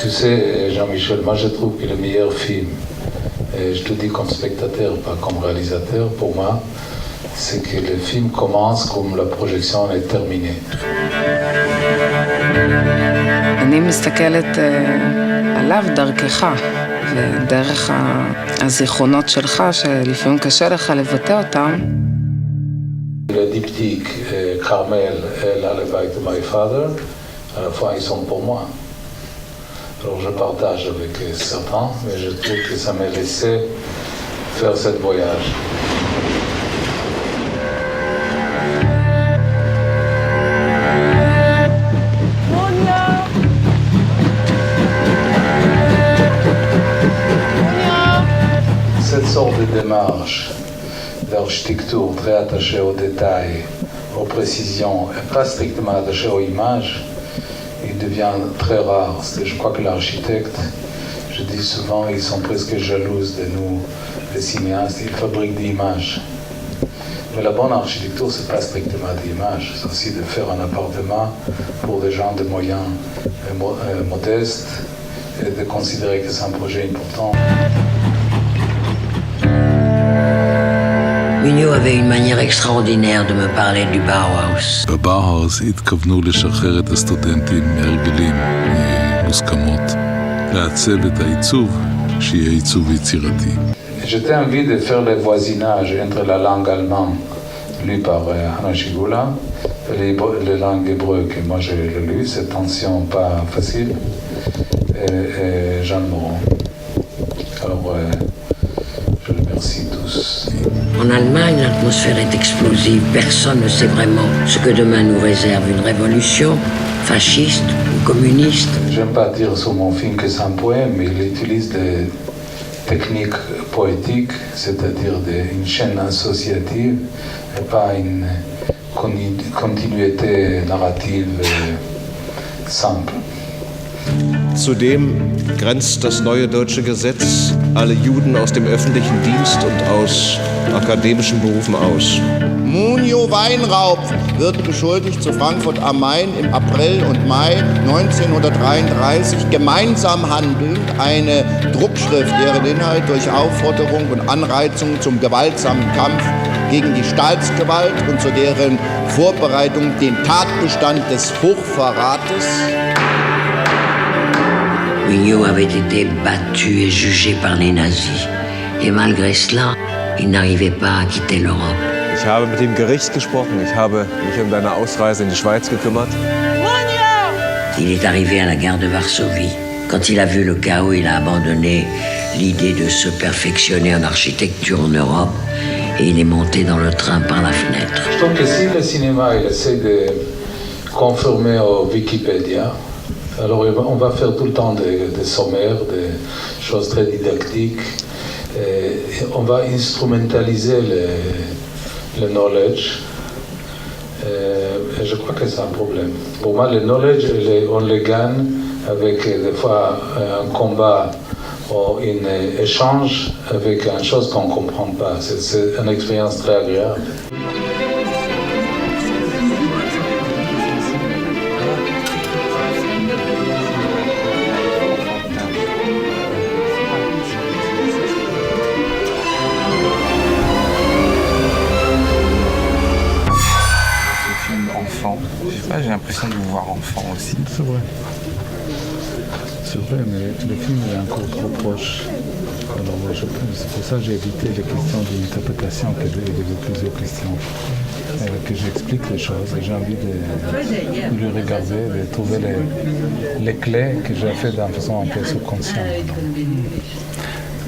Tu sais, Jean-Michel, moi je trouve que le meilleur film, et je te dis comme spectateur, pas comme réalisateur, pour moi, c'est que le film commence comme la projection est terminée. אני מסתכלת עליו דרכך, ודרך הזיכרונות שלך, שלפעמים קשה לך לבטא אותם. Le diptyque Carmel et Lullaby to My Father, à la fois ils sont pour moi. Alors je partage avec certains, mais je trouve que ça m'a laissé faire ce voyage. Cette sorte de démarche d'architecture très attachée aux détails, aux précisions, et pas strictement attachée aux images, il devient très rare. Je crois que l'architecte, je dis souvent, ils sont presque jaloux de nous, les cinéastes, ils fabriquent des images. Mais la bonne architecture, c'est pas strictement des images, c'est aussi de faire un appartement pour des gens de moyens modestes et de considérer que c'est un projet important. מיניו avait une manière extraordinaire de me parler du Bauhaus. בבאוהאוס התכוונו לשחרר את הסטודנטים מהרגלים, מוסכמות, לעצב את העיצוב, שיהיה עיצוב יצירתי. J'étais envie de faire le voisinage entre la langue allemande, lue par Hanna Schygulla, et les langues hébreues que moi j'ai lues, cette tension pas facile, et Jean Moreau. Alors, je les remercie tous. En Allemagne, l'atmosphère est explosive. Personne ne sait vraiment ce que demain nous réserve. Une révolution fasciste ou communiste. J'aime pas dire sur mon film que c'est un poème, mais il utilise des techniques poétiques, c'est-à-dire une chaîne associative et pas une continuité narrative simple. Zudem grenzt das neue deutsche Gesetz alle Juden aus dem öffentlichen Dienst und aus akademischen Berufen aus. Munio Weinraub wird beschuldigt, zu Frankfurt am Main im April und Mai 1933 gemeinsam handelnd eine Druckschrift, deren Inhalt durch Aufforderung und Anreizung zum gewaltsamen Kampf gegen die Staatsgewalt und zu deren Vorbereitung den Tatbestand des Hochverrates. Mignot avait été battu et jugé par les nazis. Et malgré cela, il n'arrivait pas à quitter l'Europe. Ich habe mit dem Gericht gesprochen, ich habe mich um deine Ausreise in die Schweiz gekümmert. Il est arrivé à la gare de Varsovie. Quand il a vu le chaos, il a abandonné l'idée de se perfectionner en architecture en Europe et il est monté dans le train par la fenêtre. Je trouve que si le cinéma il essaie de conformer au Wikipédia, alors on va faire tout le temps des sommaires, des choses très didactiques. Et on va instrumentaliser le knowledge. Et je crois que c'est un problème. Pour moi, le knowledge, on le gagne avec des fois un combat ou un échange avec une chose qu'on ne comprend pas. C'est une expérience très agréable. J'ai l'impression de vous voir enfant aussi. C'est vrai. C'est vrai, mais le film est encore trop proche. Alors, c'est pour ça que j'ai évité les questions d'interprétation, que j'ai plusieurs questions. Que j'explique les choses et j'ai envie de le regarder, de trouver les clés que j'ai fait d'une façon un peu subconsciente.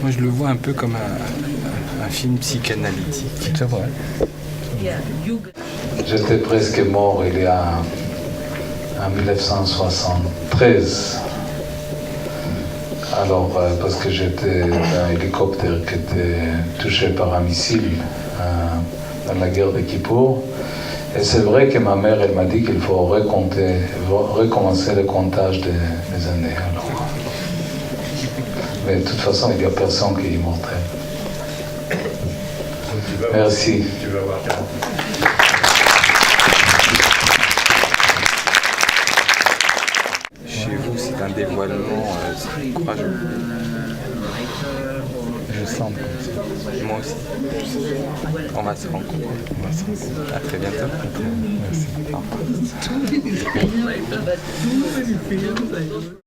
Moi, je le vois un peu comme un film psychanalytique. C'est vrai. J'étais presque mort il y a en 1973. Alors, parce que j'étais dans un hélicoptère qui était touché par un missile dans la guerre de Kippour. Et c'est vrai que ma mère, elle m'a dit qu'il faut recommencer le comptage des années. Alors. Mais de toute façon, il n'y a personne qui est immortel. Merci. Tu vas voir. Chez vous, c'est un dévoilement. dévoilement courageux. Je sens comme ça. Moi aussi. On va se rencontrer. À très bientôt. Merci. Au revoir.